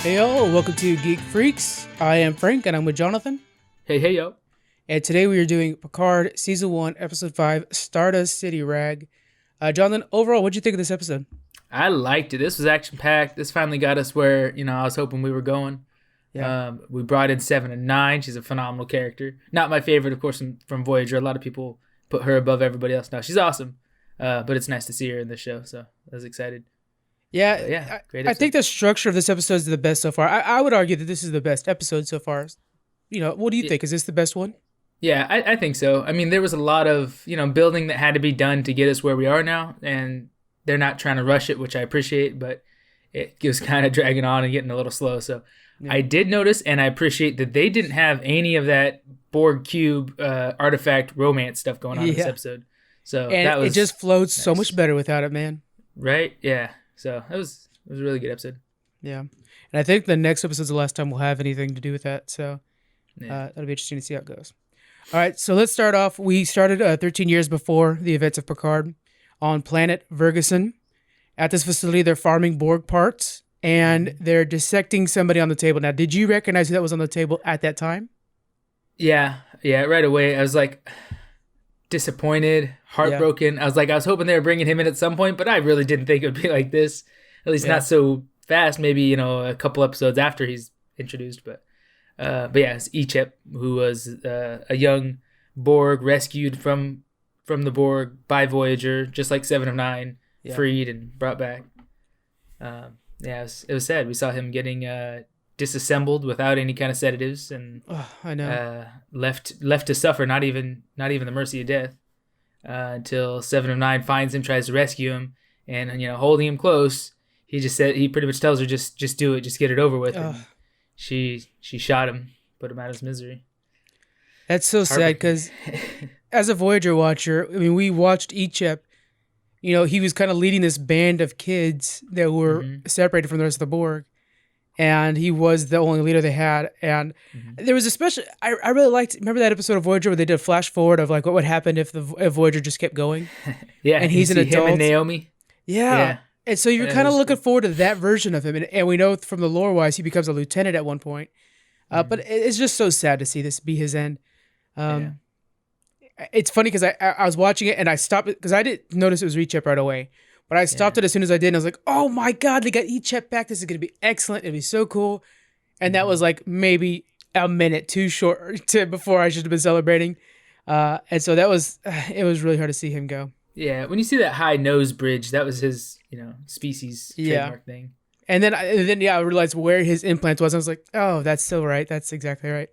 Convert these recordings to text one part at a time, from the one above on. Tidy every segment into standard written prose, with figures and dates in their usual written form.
Hey yo, welcome to Geek Freaks. I am Frank and I'm with Jonathan. Hey yo. And today we are doing Picard Season 1, Episode 5, Stardust City Rag. Jonathan, overall, what'd you think of this episode? I liked it. This was action-packed. This finally got us where, I was hoping we were going. Yeah. We brought in 7 and 9. She's a phenomenal character. Not my favorite, of course, from Voyager. A lot of people put her above everybody else now. She's awesome. But it's nice to see her in this show, so I was excited. Yeah, great episode. I think the structure of this episode is the best so far. I would argue that this is the best episode so far. What do you think? Is this the best one? Yeah, I think so. I mean, there was a lot of, building that had to be done to get us where we are now, and they're not trying to rush it, which I appreciate, but it was kind of dragging on and getting a little slow. So yeah. I did notice, and I appreciate that they didn't have any of that Borg Cube artifact romance stuff going on in this episode. So it just flowed so nice. much better without it, man. Right? Yeah. So it was a really good episode. Yeah. And I think the next episode's the last time we'll have anything to do with that. So that'll be interesting to see how it goes. All right. So let's start off. We started 13 years before the events of Picard on planet Vergessen. At this facility, they're farming Borg parts and they're dissecting somebody on the table. Now, did you recognize who that was on the table at that time? Yeah. Right away. I was like disappointed, heartbroken. Yeah. I was hoping they were bringing him in at some point, but I really didn't think it would be like this. At least not so fast. Maybe a couple episodes after he's introduced. But it's il.ink, who was a young Borg rescued from the Borg by Voyager, just like 7 of 9, freed and brought back. It was sad. We saw him getting disassembled without any kind of sedatives and I know. left to suffer, not even the mercy of death, until 7 of 9 finds him, tries to rescue him, and holding him close, he pretty much tells her just do it, just get it over with. And she shot him, put him out of his misery. That's so sad because as a Voyager watcher, I mean, we watched il.ink. He was kind of leading this band of kids that were separated from the rest of the Borg. And he was the only leader they had. And there was I really remember that episode of Voyager where they did a flash forward of like what would happen if Voyager just kept going? Yeah. And he's an adult. Him and Naomi. Yeah. And so you're kind of looking forward to that version of him. And we know from the lore wise, he becomes a lieutenant at one point. But it's just so sad to see this be his end. It's funny because I was watching it and I stopped it because I didn't notice it was il.ink right away. But I stopped it as soon as I did, and I was like, oh my God, they got il.ink back. This is going to be excellent. It'll be so cool. And that was like maybe a minute too short before I should have been celebrating. And so it was really hard to see him go. Yeah, when you see that high nose bridge, that was his, species trademark thing. And then I realized where his implant was. I was like, oh, that's so right. That's exactly right.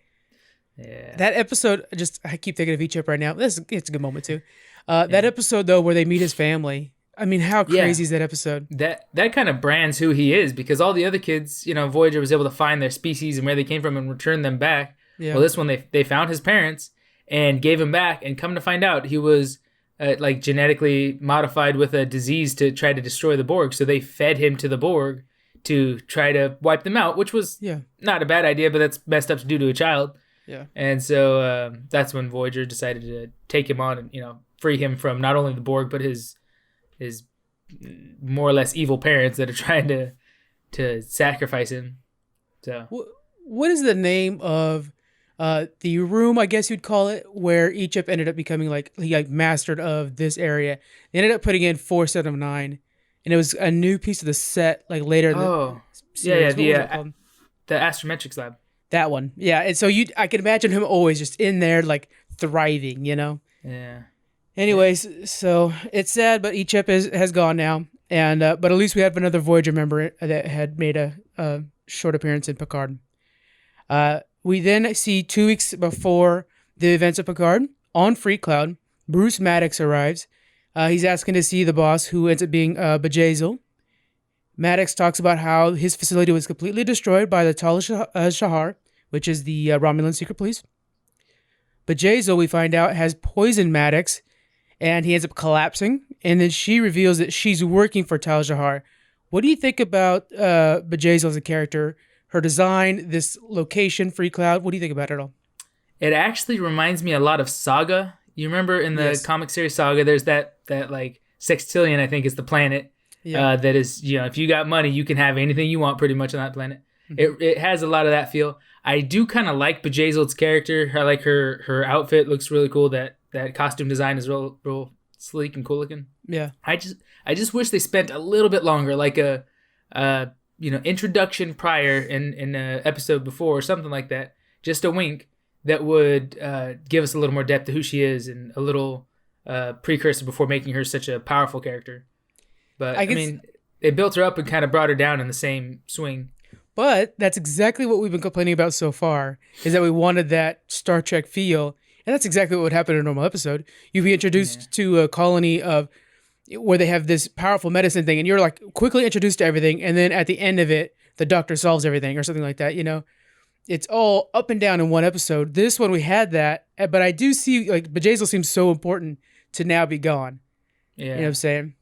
Yeah. That episode, I keep thinking of il.ink right now. It's a good moment too. That episode, though, where they meet his family. I mean, how crazy is that episode? That kind of brands who he is, because all the other kids, Voyager was able to find their species and where they came from and return them back. Yeah. Well, this one, they found his parents and gave him back, and come to find out he was genetically modified with a disease to try to destroy the Borg. So they fed him to the Borg to try to wipe them out, which was not a bad idea, but that's messed up to do to a child. Yeah. And so that's when Voyager decided to take him on and, free him from not only the Borg, but his more or less evil parents that are trying to sacrifice him. So what is the name of the room, I guess you'd call it, where il.ink ended up becoming he mastered of this area? They ended up putting in 4 7 of 9, and it was a new piece of the set later in the series. The astrometrics lab. That one. Yeah, and so I can imagine him always just in there thriving, Yeah. Anyways, so it's sad, but il.ink has gone now, and but at least we have another Voyager member that had made a short appearance in Picard. We then see 2 weeks before the events of Picard on Freecloud, Bruce Maddox arrives. He's asking to see the boss, who ends up being Bjayzl. Maddox talks about how his facility was completely destroyed by the Tal Shahar, which is the Romulan secret police. Bjayzl, we find out, has poisoned Maddox, and he ends up collapsing. And then she reveals that she's working for Tal Shahar. What do you think about Bjayzl as a character? Her design, this location, Freecloud. What do you think about it all? It actually reminds me a lot of Saga. You remember in the comic series Saga, there's that Sextillion, I think is the planet. That is, if you got money, you can have anything you want pretty much on that planet. It has a lot of that feel. I do kind of like Bejazeled's character. I like her outfit. Looks really cool. That costume design is real sleek and cool looking. Yeah. I just wish they spent a little bit longer, like a introduction prior in a episode before or something like that. Just a wink that would give us a little more depth to who she is and a little precursor before making her such a powerful character. But I mean, they built her up and kind of brought her down in the same swing. But that's exactly what we've been complaining about so far, is that we wanted that Star Trek feel. And that's exactly what would happen in a normal episode. You'd be introduced to a colony of where they have this powerful medicine thing, and you're like quickly introduced to everything. And then at the end of it, the doctor solves everything or something like that. You know, it's all up and down in one episode. This one, we had that. But I do see, like, Bejazel seems so important to now be gone. Yeah. You know what I'm saying?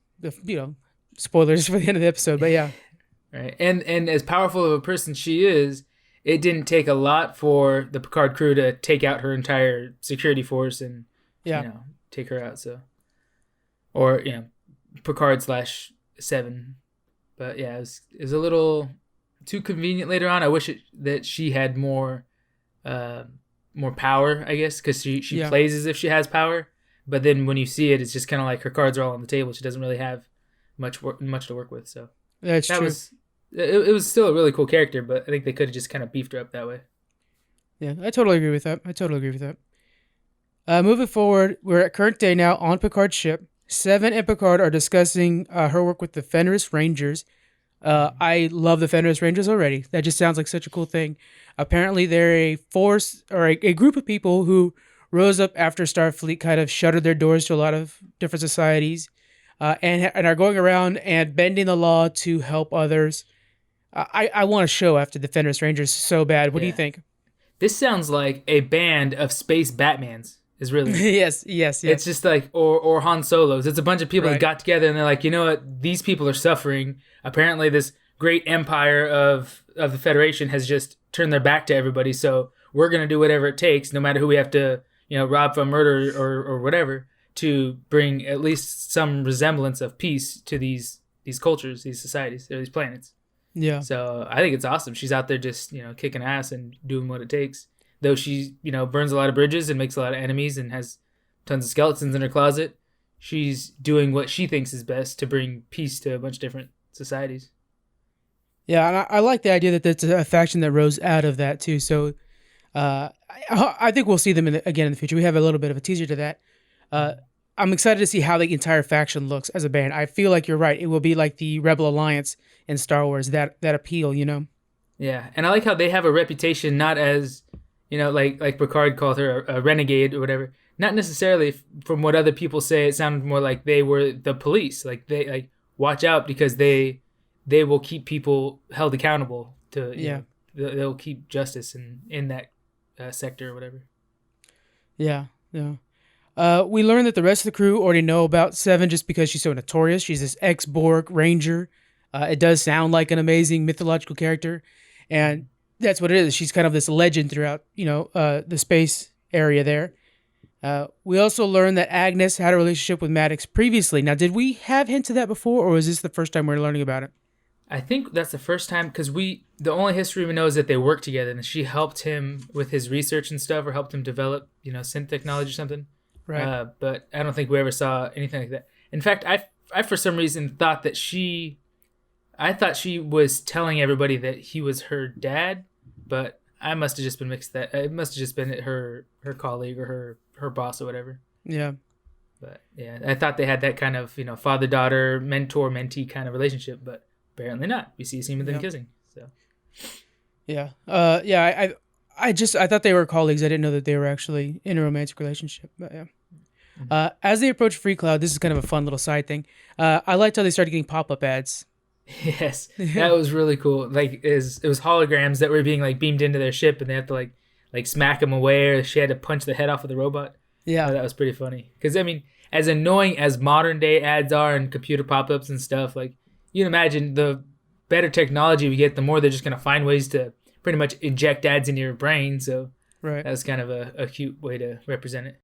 Spoilers for the end of the episode, but yeah. Right. And as powerful of a person she is, it didn't take a lot for the Picard crew to take out her entire security force and take her out. So, or Picard/7. But yeah, it was a little too convenient later on. I wish that she had more power, I guess, because she plays as if she has power. But then when you see it, it's just kind of like her cards are all on the table. She doesn't really have much to work with. So that's true. It was still a really cool character, but I think they could have just kind of beefed her up that way. Yeah, I totally agree with that. Moving forward, we're at current day now on Picard's ship. Seven and Picard are discussing her work with the Fenris Rangers. I love the Fenris Rangers already. That just sounds like such a cool thing. Apparently, they're a force or a group of people who rose up after Starfleet kind of shuttered their doors to a lot of different societies, and are going around and bending the law to help others. I want a show after the Fenris Rangers so bad. What do you think? This sounds like a band of space Batmans. Is really yes. It's just like or Han Solos. It's a bunch of people that got together and they're like, you know what? These people are suffering. Apparently, this great empire of the Federation has just turned their back to everybody. So we're gonna do whatever it takes, no matter who we have to, rob from, murder or whatever, to bring at least some resemblance of peace to these cultures, these societies, or these planets. Yeah. So I think it's awesome. She's out there just, kicking ass and doing what it takes. Though she, burns a lot of bridges and makes a lot of enemies and has tons of skeletons in her closet, she's doing what she thinks is best to bring peace to a bunch of different societies. Yeah, and I like the idea that there's a faction that rose out of that too. So I think we'll see them again in the future. We have a little bit of a teaser to that. I'm excited to see how the entire faction looks as a band. I feel like you're right. It will be like the Rebel Alliance in Star Wars, that appeal, Yeah, and I like how they have a reputation not as, like Picard called her a renegade or whatever. Not necessarily from what other people say. It sounded more like they were the police. Like they watch out because they will keep people held accountable to. They'll keep justice in that sector or whatever. Yeah. We learned that the rest of the crew already know about Seven just because she's so notorious. She's this ex-Borg ranger. It does sound like an amazing mythological character, and that's what it is. She's kind of this legend throughout, the space area there. We also learned that Agnes had a relationship with Maddox previously. Now, did we have hints of that before, or is this the first time we're learning about it? I think that's the first time, because the only history we know is that they worked together, and she helped him with his research and stuff, or helped him develop, synth technology or something. Right. But I don't think we ever saw anything like that. In fact, I for some reason thought that she was telling everybody that he was her dad, but I must have just been mixed that. It must have just been her colleague or her boss or whatever. Yeah. But yeah, I thought they had that kind of, father-daughter, mentor-mentee kind of relationship, but apparently not. We see a scene with them kissing. So. Yeah. I thought they were colleagues. I didn't know that they were actually in a romantic relationship. But yeah. Mm-hmm. As they approach Freecloud, this is kind of a fun little side thing. I liked how they started getting pop-up ads. Yes, that was really cool. Like it was holograms that were being beamed into their ship, and they have to like smack them away, or she had to punch the head off of the robot. Yeah, that was pretty funny. Because I mean, as annoying as modern day ads are and computer pop-ups and stuff, like you can imagine, the better technology we get, the more they're just gonna find ways to pretty much inject ads into your brain. So that was kind of a cute way to represent it.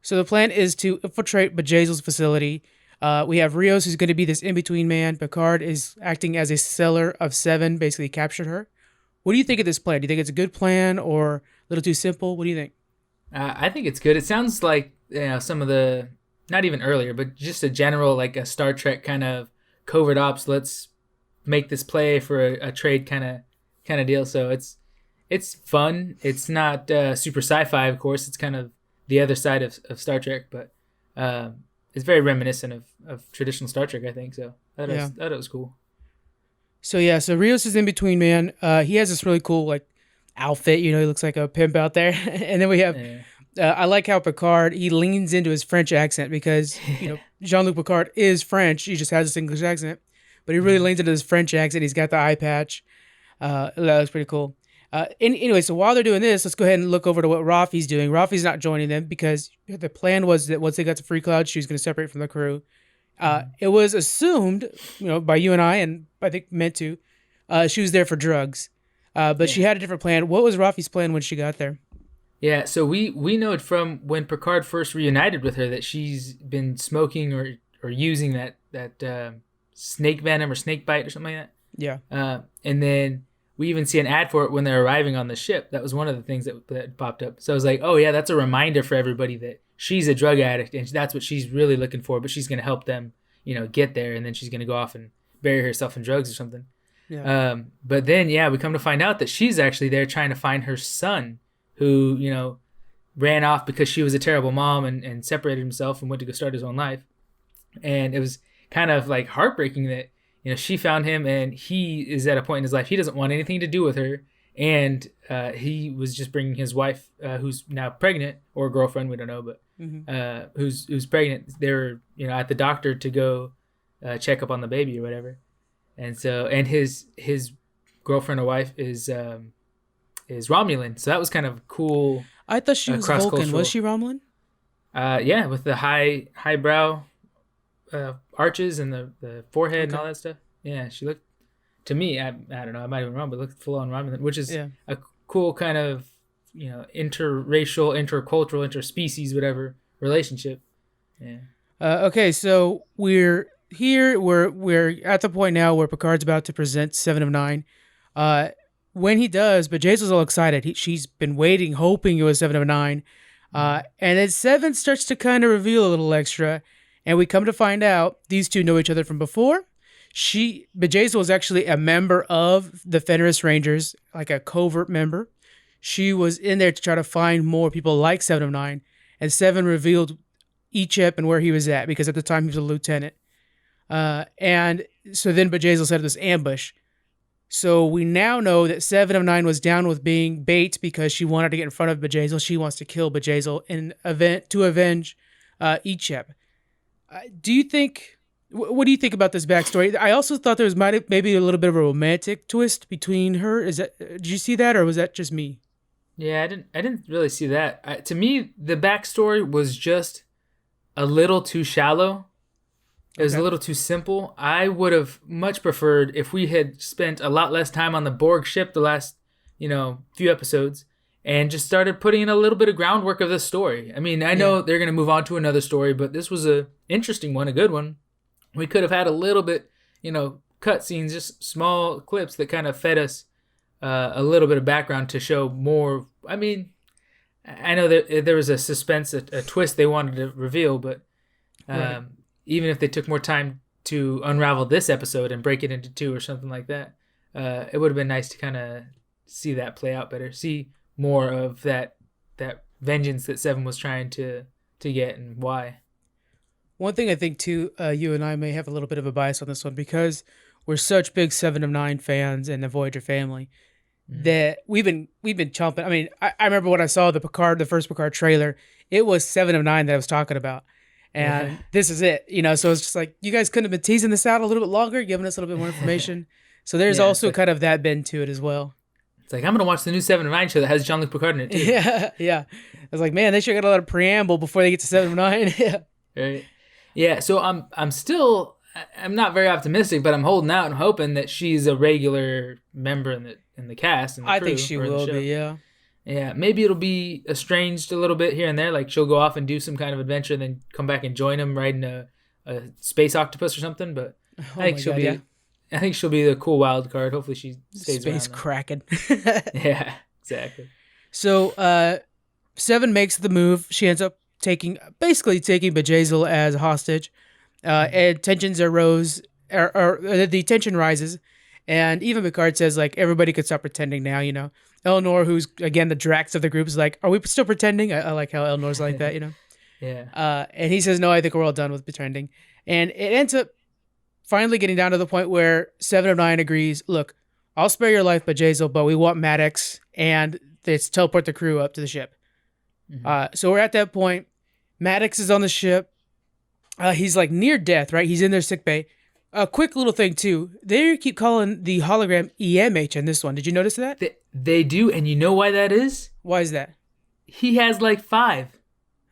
So the plan is to infiltrate Bejazel's facility. We have Rios, who's going to be this in-between man. Picard is acting as a seller of Seven, basically captured her. What do you think of this plan? Do you think it's a good plan or a little too simple? What do you think? I think it's good. It sounds like some of the, not even earlier, but just a general like a Star Trek kind of covert ops. Let's make this play for a trade kind of deal. So it's fun. It's not super sci-fi, of course. It's kind of the other side of Star Trek, but it's very reminiscent of traditional Star Trek, I think. So I thought it was cool. So Rios is in between, man. He has this really cool like outfit. He looks like a pimp out there. And then we have, I like how Picard, he leans into his French accent because Jean-Luc Picard is French. He just has this English accent, but he really leans into his French accent. He's got the eye patch. That looks pretty cool. Anyway, so while they're doing this, let's go ahead and look over to what Rafi's doing. Rafi's not joining them because the plan was that once they got to Freecloud, she was going to separate from the crew. It was assumed, by you and I think meant to, she was there for drugs. But she had a different plan. What was Rafi's plan when she got there? Yeah, so we know it from when Picard first reunited with her that she's been smoking or using that snake venom or snake bite or something like that. Yeah. And then we even see an ad for it when they're arriving on the ship. That was one of the things that popped up. So I was like, oh yeah, that's a reminder for everybody that she's a drug addict and that's what she's really looking for, but she's going to help them, get there, and then she's going to go off and bury herself in drugs or something. Yeah. But then, we come to find out that she's actually there trying to find her son who, ran off because she was a terrible mom and separated himself and went to go start his own life. And it was kind of like heartbreaking that, she found him and he is at a point in his life, he doesn't want anything to do with her. And he was just bringing his wife, who's now pregnant, or girlfriend, we don't know, but who's pregnant. They're, at the doctor to go check up on the baby or whatever. And so, and his girlfriend or wife is Romulan. So that was kind of cool. I thought she was Vulcan. Was she Romulan? Yeah, with the highbrow arches and the forehead and all that stuff. Yeah, she looked, to me, I don't know, I might have been wrong, but looked full on Romulan, which is a cool kind of, interracial, intercultural, interspecies, whatever relationship. Yeah. Okay, so we're here. We're at the point now where Picard's about to present 7 of 9. When he does, but Jace was all excited. She's been waiting, hoping it was 7 of 9. And then 7 starts to kind of reveal a little extra. And we come to find out these two know each other from before. Bjayzl was actually a member of the Fenris Rangers, like a covert member. She was in there to try to find more people like 7 of 9. And 7 revealed Ichep and where he was at, because at the time he was a lieutenant. And so then Bjayzl set up this ambush. So we now know that 7 of 9 was down with being bait because she wanted to get in front of Bjayzl. She wants to kill Bjayzl in event to avenge Ichep. Do you think? What do you think about this backstory? I also thought there was maybe a little bit of a romantic twist between her. Did you see that, or was that just me? Yeah, I didn't really see that. To me, the backstory was just a little too shallow. It was a little too simple. I would have much preferred if we had spent a lot less time on the Borg ship the last, few episodes, and just started putting in a little bit of groundwork of this story. I mean, I know they're going to move on to another story, but this was a interesting one, a good one. We could have had a little bit, cutscenes, just small clips that kind of fed us a little bit of background to show more. I mean, I know that there was a suspense, a twist they wanted to reveal, but even if they took more time to unravel this episode and break it into 2 or something like that, it would have been nice to kind of see that play out better, see more of that vengeance that 7 was trying to get and why. One thing I think too, you and I may have a little bit of a bias on this one because we're such big 7 of 9 fans in the Voyager family that we've been chomping. I mean, I remember when I saw the first Picard trailer, it was 7 of 9 that I was talking about. And this is it, so it's just like, you guys couldn't have been teasing this out a little bit longer, giving us a little bit more information. So there's also kind of that bend to it as well. It's like, I'm going to watch the new 7 of 9 show that has Jean-Luc Picard in it too. Yeah. I was like, man, they should have got a lot of preamble before they get to 7 of 9. Right. Yeah, so I'm not very optimistic, but I'm holding out and hoping that she's a regular member in the cast and the crew. I think she will be, yeah. Yeah, maybe it'll be estranged a little bit here and there, like she'll go off and do some kind of adventure and then come back and join him riding a space octopus or something, but I think she'll be I think she'll be the cool wild card. Hopefully she stays around. Space Kraken. Yeah, exactly. So, Seven makes the move. She ends up basically taking Bjayzl as a hostage. And tensions arose, or the tension rises, and even Picard says, like, everybody could stop pretending now, you know. Eleanor, who's, again, the Drax of the group, is like, are we still pretending? I like how Eleanor's like that, you know. Yeah. And he says, no, I think we're all done with pretending. And it ends up finally getting down to the point where 7 of 9 agrees, look, I'll spare your life, Bjayzl, but we want Maddox, and let's teleport the crew up to the ship. Mm-hmm. So we're at that point. Maddox is on the ship. He's like near death, right? He's in their sick bay. A quick little thing, too. They keep calling the hologram EMH in this one. Did you notice that? They do, and you know why that is? Why is that? He has like 5.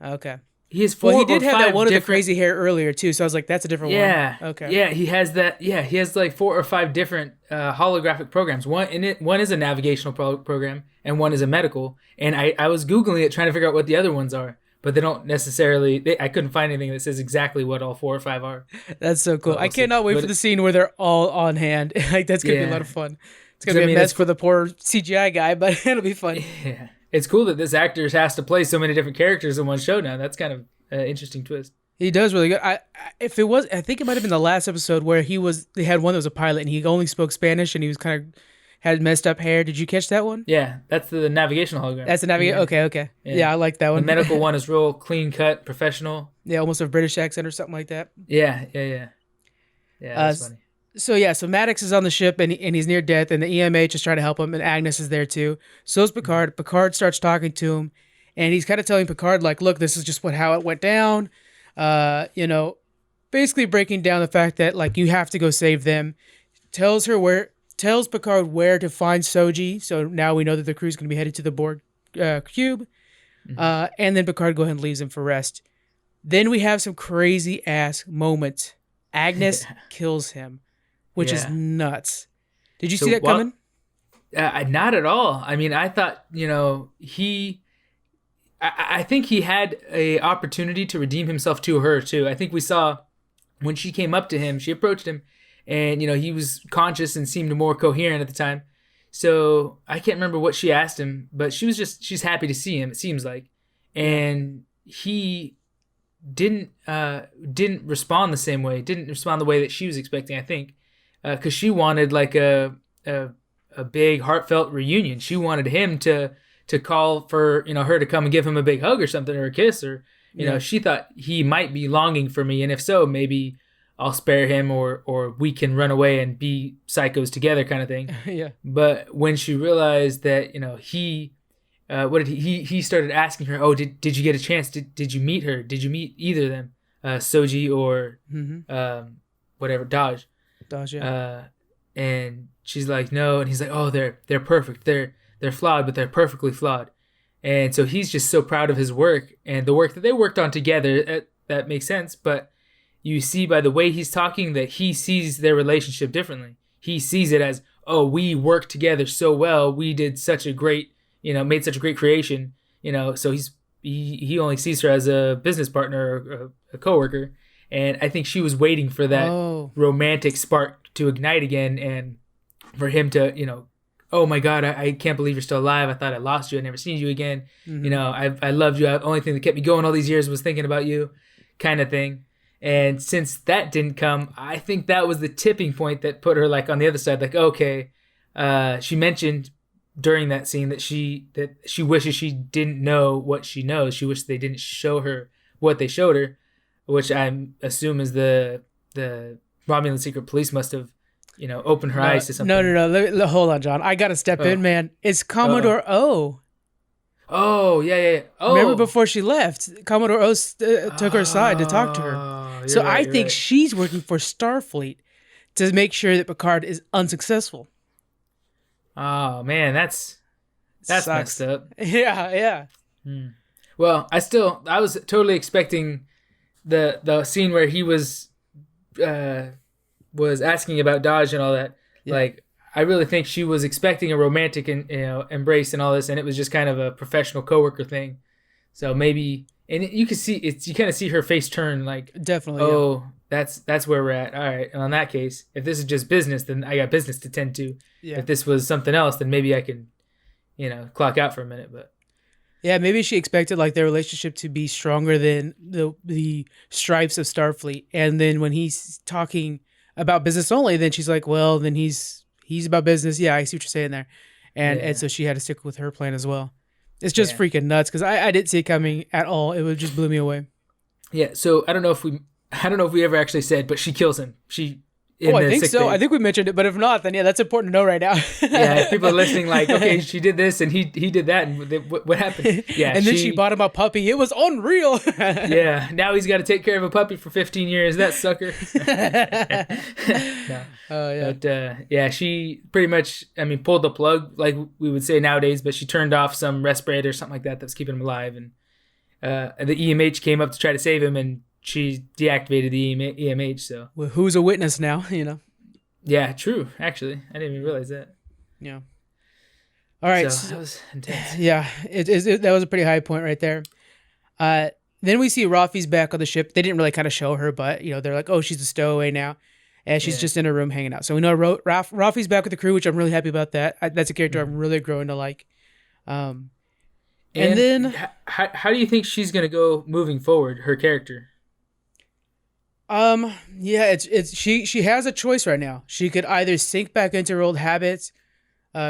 Okay. He has 4 or 5 he did have that one with the crazy hair earlier, too, so I was like, that's a different one. Yeah. Okay. Yeah, he has that. Yeah, he has like 4 or 5 different holographic programs. One is a navigational program, and one is a medical. And I was Googling it, trying to figure out what the other ones are. But they don't necessarily. I couldn't find anything that says exactly what all 4 or 5 are. That's so cool. I cannot wait for the scene where they're all on hand. Like that's gonna be a lot of fun. It's gonna be a mess for the poor CGI guy, but it'll be fun. Yeah, it's cool that this actor has to play so many different characters in one show now. That's kind of an interesting twist. He does really good. I think it might have been the last episode where they had one that was a pilot and he only spoke Spanish and he was kind of had messed up hair. Did you catch that one? Yeah, that's the navigational hologram. That's the navigation. Yeah. Okay. Yeah, I like that one. The medical one is real clean cut, professional. Yeah, almost a British accent or something like that. Yeah. Yeah, that's funny. So Maddox is on the ship and he's near death, and the EMH is trying to help him, and Agnes is there too. So is Picard. Mm-hmm. Picard starts talking to him, and he's kind of telling Picard, like, look, this is just how it went down. Basically breaking down the fact that, like, you have to go save them. Tells Picard where to find Soji, so now we know that the crew's going to be headed to the Borg cube. Mm-hmm. And then Picard go ahead and leaves him for rest. Then we have some crazy ass moments. Agnes kills him, which is nuts. Did you see that coming? Not at all. I mean, I thought, I think he had a opportunity to redeem himself to her too. I think we saw when she came up to him, she approached him, and he was conscious and seemed more coherent at the time. So I can't remember what she asked him, but she's happy to see him, it seems like. And he didn't respond the same way, didn't respond the way that she was expecting, I think, because she wanted like a big heartfelt reunion. She wanted him to call for her to come and give him a big hug or something, or a kiss, or she thought he might be longing for me, and if so, maybe I'll spare him, or we can run away and be psychos together, kind of thing. Yeah. But when she realized that he started asking her, oh, did you get a chance? Did you meet her? Did you meet either of them, Soji or whatever, Daj? Yeah. And she's like, no, and he's like, oh, they're perfect. They're flawed, but they're perfectly flawed. And so he's just so proud of his work and the work that they worked on together. That makes sense, but you see by the way he's talking that he sees their relationship differently. He sees it as, oh, we worked together so well. We did such a great, made such a great creation, so he only sees her as a business partner or a coworker. And I think she was waiting for that romantic spark to ignite again, and for him to, oh my God, I can't believe you're still alive. I thought I lost you. I never seen you again. Mm-hmm. I loved you. The only thing that kept me going all these years was thinking about you, kind of thing. And since that didn't come, I think that was the tipping point that put her like on the other side. Like, okay, she mentioned during that scene that she wishes she didn't know what she knows. She wished they didn't show her what they showed her, which I assume is the Romulan secret police must have, opened her eyes to something. No. Hold on, John. I got to step in, man. It's Commodore O. Oh, yeah. Oh. Remember before she left, Commodore O took her aside to talk to her. So I think she's working for Starfleet to make sure that Picard is unsuccessful. Oh, man, that's messed up. Yeah. Well, I was totally expecting the scene where he was asking about Dodge and all that. Yeah. Like, I really think she was expecting a romantic embrace and all this, and it was just kind of a professional coworker thing. So maybe, and you can see it's, you kind of see her face turn like, Definitely. oh, that's where we're at. All right. And on that case, if this is just business, then I got business to tend to. Yeah. If this was something else, then maybe I can, clock out for a minute. But yeah, maybe she expected like their relationship to be stronger than the stripes of Starfleet, and then when he's talking about business only, then she's like, well, then he's about business. Yeah, I see what you're saying there, and so she had to stick with her plan as well. It's just freaking nuts because I didn't see it coming at all. It just blew me away. Yeah, so I don't know if we ever actually said, but she kills him. I think so. I think we mentioned it, but if not, then yeah, that's important to know right now. Yeah, if people are listening, like, okay, she did this and he did that, and what happened? Yeah, and then she bought him a puppy. It was unreal. Yeah, now he's got to take care of a puppy for 15 years. That sucker. No. Oh yeah. But she pretty much, pulled the plug, like we would say nowadays. But she turned off some respirator or something like that was keeping him alive, and the EMH came up to try to save him, and she deactivated the EMH. So well, who's a witness now? Yeah, true. Actually, I didn't even realize that. Yeah. All right. So that was intense. Yeah, that was a pretty high point right there. Then we see Rafi's back on the ship. They didn't really kind of show her, but they're like, oh, she's a stowaway now, and she's just in her room hanging out. So we know Rafi's back with the crew, which I'm really happy about. That that's a character I'm really growing to like. And then how do you think she's gonna go moving forward? Her character. Yeah, it's she has a choice right now. She could either sink back into her old habits,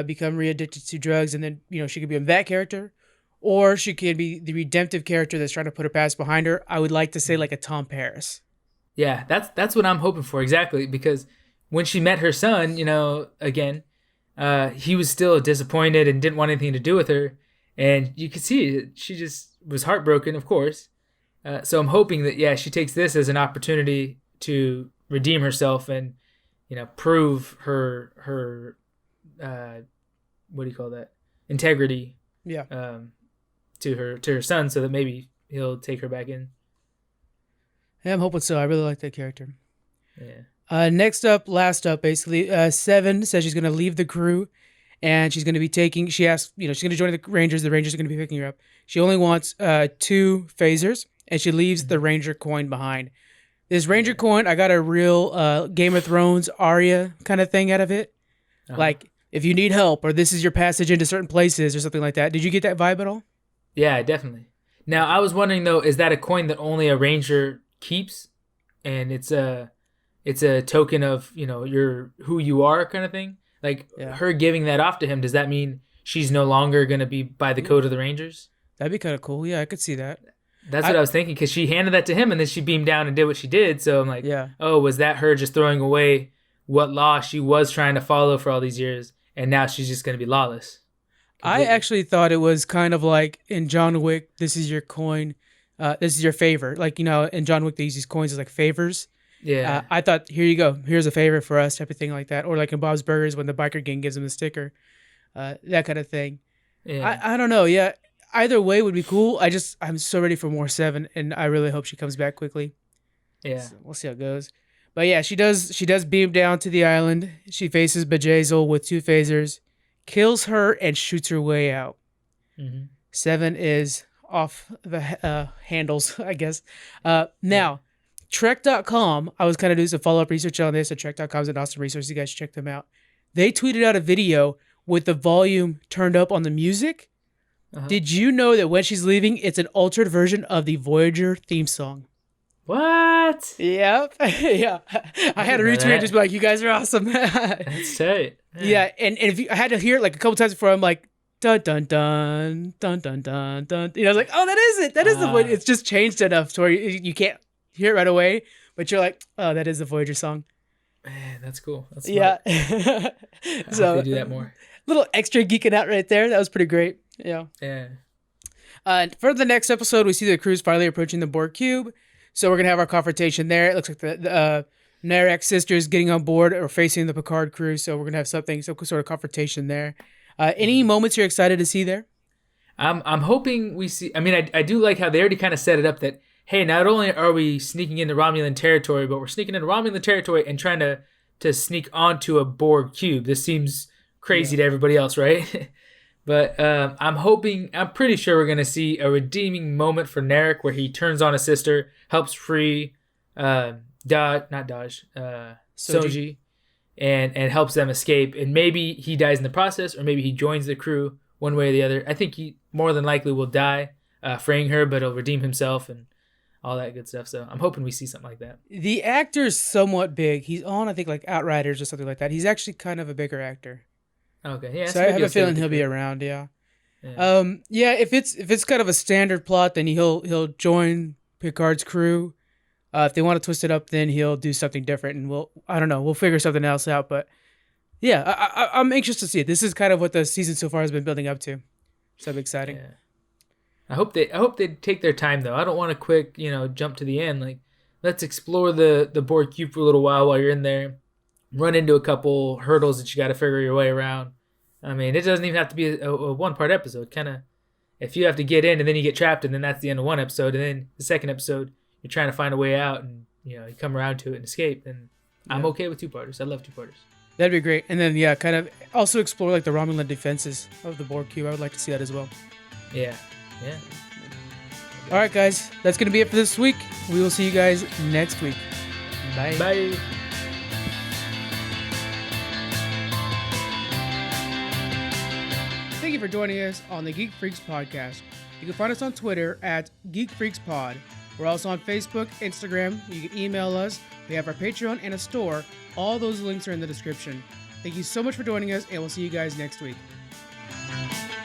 become re-addicted to drugs, and then she could be that character, or she could be the redemptive character that's trying to put her past behind her. I would like to say like a Tom Paris. Yeah, that's what I'm hoping for exactly, because when she met her son, again, he was still disappointed and didn't want anything to do with her, and you could see she just was heartbroken, of course. So I'm hoping that, she takes this as an opportunity to redeem herself and, prove her what do you call that? Integrity. Yeah. To her son, so that maybe he'll take her back in. Yeah, I'm hoping so. I really like that character. Yeah. Last up, basically, Seven says she's going to leave the crew, and she's going to be taking. She asks, she's going to join the Rangers. The Rangers are going to be picking her up. She only wants 2 phasers. And she leaves the Ranger coin behind. This Ranger coin, I got a real Game of Thrones Arya kind of thing out of it. Uh-huh. Like, if you need help, or this is your passage into certain places, or something like that. Did you get that vibe at all? Yeah, definitely. Now, I was wondering, though, is that a coin that only a Ranger keeps? And it's a token of, your who you are kind of thing? Like, her giving that off to him, does that mean she's no longer going to be by the code of the Rangers? That'd be kind of cool. Yeah, I could see that. That's what I was thinking, because she handed that to him and then she beamed down and did what she did. So I'm like, oh, was that her just throwing away what law she was trying to follow for all these years, and now she's just going to be lawless? Completely. I actually thought it was kind of like in John Wick, this is your coin, this is your favor. Like, in John Wick, they use these coins as like favors. Yeah. I thought, here you go, here's a favor for us, type of thing like that. Or like in Bob's Burgers when the biker gang gives him the sticker, that kind of thing. Yeah. I don't know, yeah. Either way would be cool. I'm so ready for more Seven, and I really hope she comes back quickly. Yeah. So we'll see how it goes. But yeah, she does beam down to the island. She faces Bjayzl with 2 phasers, kills her, and shoots her way out. Mm-hmm. Seven is off the handles, I guess. Now, Trek.com, I was kind of doing some follow-up research on this, and Trek.com is an awesome resource. You guys should check them out. They tweeted out a video with the volume turned up on the music. Uh-huh. Did you know that when she's leaving, it's an altered version of the Voyager theme song? What? Yep. Yeah. I had to retweet and just be like, you guys are awesome. That's tight. Yeah. And I had to hear it like a couple times before I'm like, dun, dun, dun, dun, dun, dun, dun. I was like, oh, that is it. That is the Voyager. It's just changed enough to where you can't hear it right away, but you're like, oh, that is the Voyager song. Man, that's cool. That's smart. Yeah. So they do that more. Little extra geeking out right there. That was pretty great. Yeah. For the next episode, we see the crew's finally approaching the Borg cube. So we're going to have our confrontation there. It looks like the Narek sisters getting on board or facing the Picard crew. So we're going to have some sort of confrontation there. Any moments you're excited to see there? I'm hoping we see... I do like how they already kind of set it up that, hey, not only are we sneaking into Romulan territory, but we're sneaking into Romulan territory and trying to sneak onto a Borg cube. This seems crazy to everybody else, right? But I'm pretty sure we're going to see a redeeming moment for Narek where he turns on his sister, helps free Soji, and helps them escape. And maybe he dies in the process, or maybe he joins the crew one way or the other. I think he more than likely will die freeing her, but he'll redeem himself and all that good stuff. So I'm hoping we see something like that. The actor's somewhat big. He's on, I think, like Outriders or something like that. He's actually kind of a bigger actor. Okay, yeah. So I have a feeling he'll be around. Yeah. If it's kind of a standard plot, then he'll join Picard's crew. If they want to twist it up, then he'll do something different, and we'll figure something else out. But yeah, I'm anxious to see it. This is kind of what the season so far has been building up to. So exciting. Yeah. I hope they take their time though. I don't want to quick jump to the end. Like, let's explore the Borg cube for a little while you're in there. Run into a couple hurdles that you got to figure your way around. I mean, it doesn't even have to be a one-part episode. Kind of, if you have to get in and then you get trapped, and then that's the end of one episode, and then the second episode you're trying to find a way out, and you come around to it and escape. Then I'm okay with two-parters. I love two-parters. That'd be great. And then kind of also explore like the Romulan defenses of the Borg cube. I would like to see that as well. Yeah. All right, guys, that's gonna be it for this week. We will see you guys next week. Bye. Thank you for joining us on the Geek Freaks podcast. You can find us on Twitter at GeekFreaksPod. We're also on Facebook, Instagram. You can email us. We have our Patreon and a store. All those links are in the description. Thank you so much for joining us, and we'll see you guys next week.